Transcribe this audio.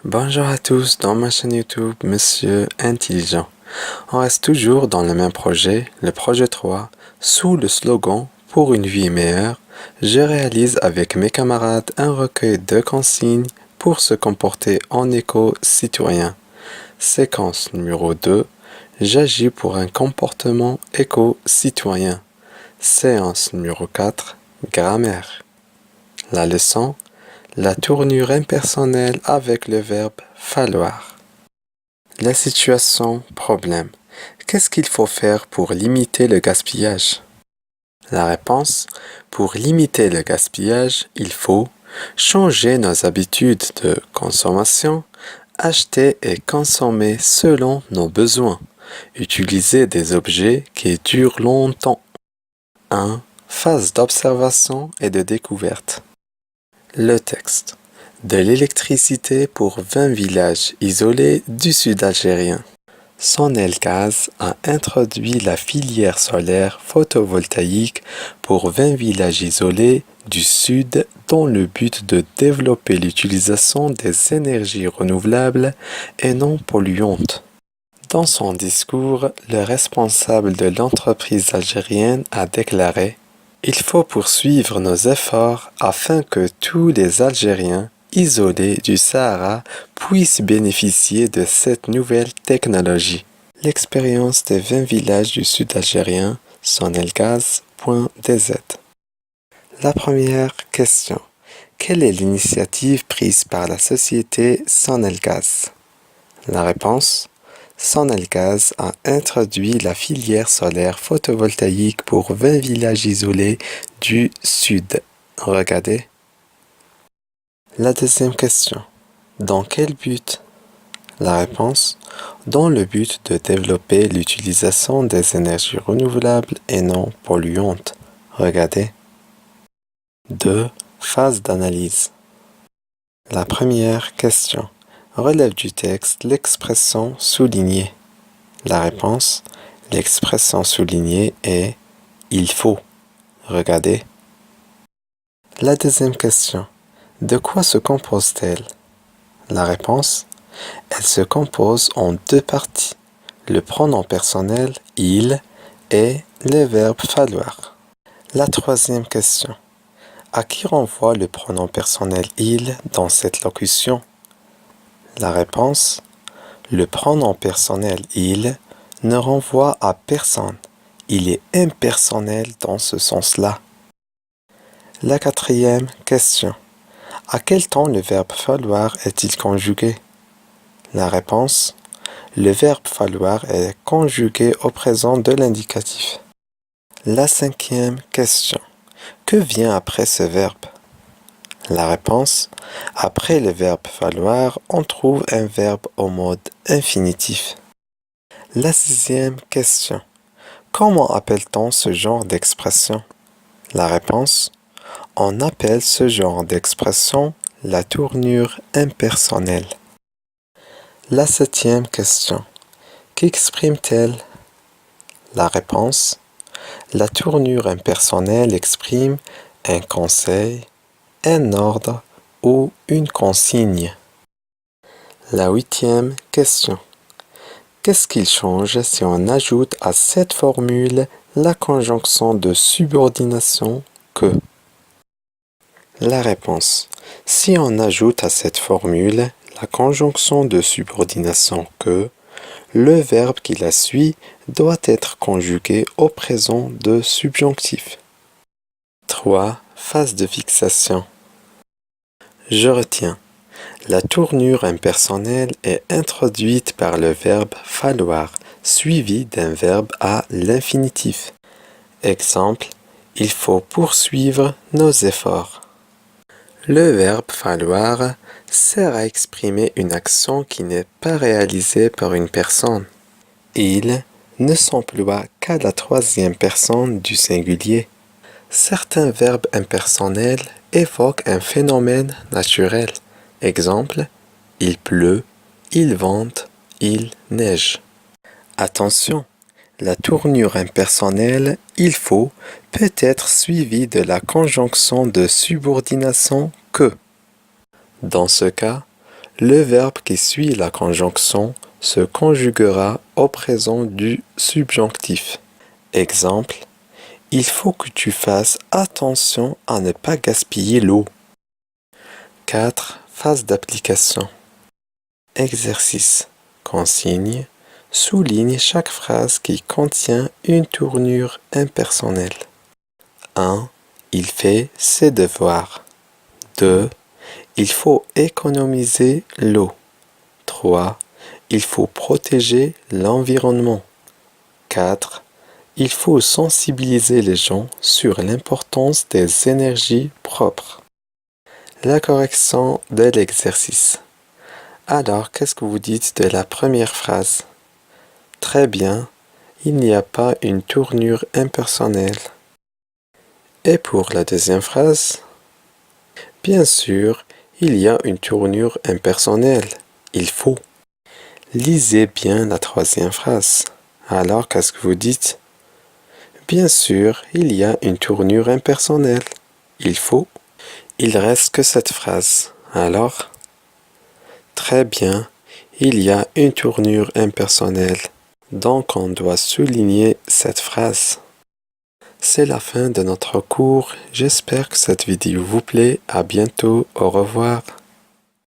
Bonjour à tous dans ma chaîne YouTube Monsieur Intelligent. On reste toujours dans le même projet, le projet 3, sous le slogan Pour une vie meilleure. Je réalise avec mes camarades un recueil de consignes pour se comporter en éco-citoyen. Séquence numéro 2. J'agis pour un comportement éco-citoyen. Séance numéro 4. Grammaire. La leçon. La tournure impersonnelle avec le verbe falloir. La situation problème. Qu'est-ce qu'il faut faire pour limiter le gaspillage? La réponse. Pour limiter le gaspillage, il faut changer nos habitudes de consommation, acheter et consommer selon nos besoins, utiliser des objets qui durent longtemps. 1. Phase d'observation et de découverte. Le texte. De l'électricité pour 20 villages isolés du sud algérien. Sonelgaz a introduit la filière solaire photovoltaïque pour 20 villages isolés du sud dans le but de développer l'utilisation des énergies renouvelables et non polluantes. Dans son discours, le responsable de l'entreprise algérienne a déclaré: il faut poursuivre nos efforts afin que tous les Algériens isolés du Sahara puissent bénéficier de cette nouvelle technologie. L'expérience des 20 villages du sud algérien, sonelgaz.dz. La première question. Quelle est l'initiative prise par la société Sonelgaz? La réponse. Sonelgaz a introduit la filière solaire photovoltaïque pour 20 villages isolés du sud. Regardez. La deuxième question. Dans quel but? La réponse. Dans le but de développer l'utilisation des énergies renouvelables et non polluantes. Regardez. 2. Phase d'analyse. La première question. Relève du texte l'expression soulignée. La réponse. L'expression soulignée est il faut. Regardez. La deuxième question. De quoi se compose-t-elle? La réponse. Elle se compose en deux parties. Le pronom personnel il et le verbe falloir. La troisième question. À qui renvoie le pronom personnel il dans cette locution? La réponse. Le pronom personnel il ne renvoie à personne. Il est impersonnel dans ce sens-là. La quatrième question. À quel temps le verbe falloir est-il conjugué? La réponse. Le verbe falloir est conjugué au présent de l'indicatif. La cinquième question. Que vient après ce verbe? La réponse. Après le verbe falloir, on trouve un verbe au mode infinitif. La sixième question. Comment appelle-t-on ce genre d'expression? La réponse. On appelle ce genre d'expression la tournure impersonnelle. La septième question. Qu'exprime-t-elle? La réponse. La tournure impersonnelle exprime un conseil, un ordre ou une consigne. La huitième question. Qu'est-ce qu'il change si on ajoute à cette formule la conjonction de subordination que? La réponse. Si on ajoute à cette formule la conjonction de subordination que, le verbe qui la suit doit être conjugué au présent de subjonctif. 3. Phase de fixation. Je retiens. La tournure impersonnelle est introduite par le verbe falloir, suivi d'un verbe à l'infinitif. Exemple, il faut poursuivre nos efforts. Le verbe falloir sert à exprimer une action qui n'est pas réalisée par une personne. Il ne s'emploie qu'à la troisième personne du singulier. Certains verbes impersonnels évoquent un phénomène naturel. Exemple, il pleut, il vente, il neige. Attention, la tournure impersonnelle il faut peut être suivie de la conjonction de subordination que. Dans ce cas, Le verbe qui suit la conjonction se conjuguera au présent du subjonctif. Exemple, il faut que tu fasses attention à ne pas gaspiller l'eau. 4. Phase d'application. Exercice. Consigne. Souligne chaque phrase qui contient une tournure impersonnelle. 1. Il fait ses devoirs. 2. Il faut économiser l'eau. 3. Il faut protéger l'environnement. 4. Il faut sensibiliser les gens sur l'importance des énergies propres. La correction de l'exercice. Alors, qu'est-ce que vous dites de la première phrase? Très bien, il n'y a pas une tournure impersonnelle. Et pour la deuxième phrase? Bien sûr, il y a une tournure impersonnelle. Il faut. Lisez bien la troisième phrase. Alors, qu'est-ce que vous dites? Bien sûr, il y a une tournure impersonnelle. Il faut. Il reste que cette phrase. Alors? Très bien, il y a une tournure impersonnelle. Donc, on doit souligner cette phrase. C'est la fin de notre cours. J'espère que cette vidéo vous plaît. À bientôt. Au revoir.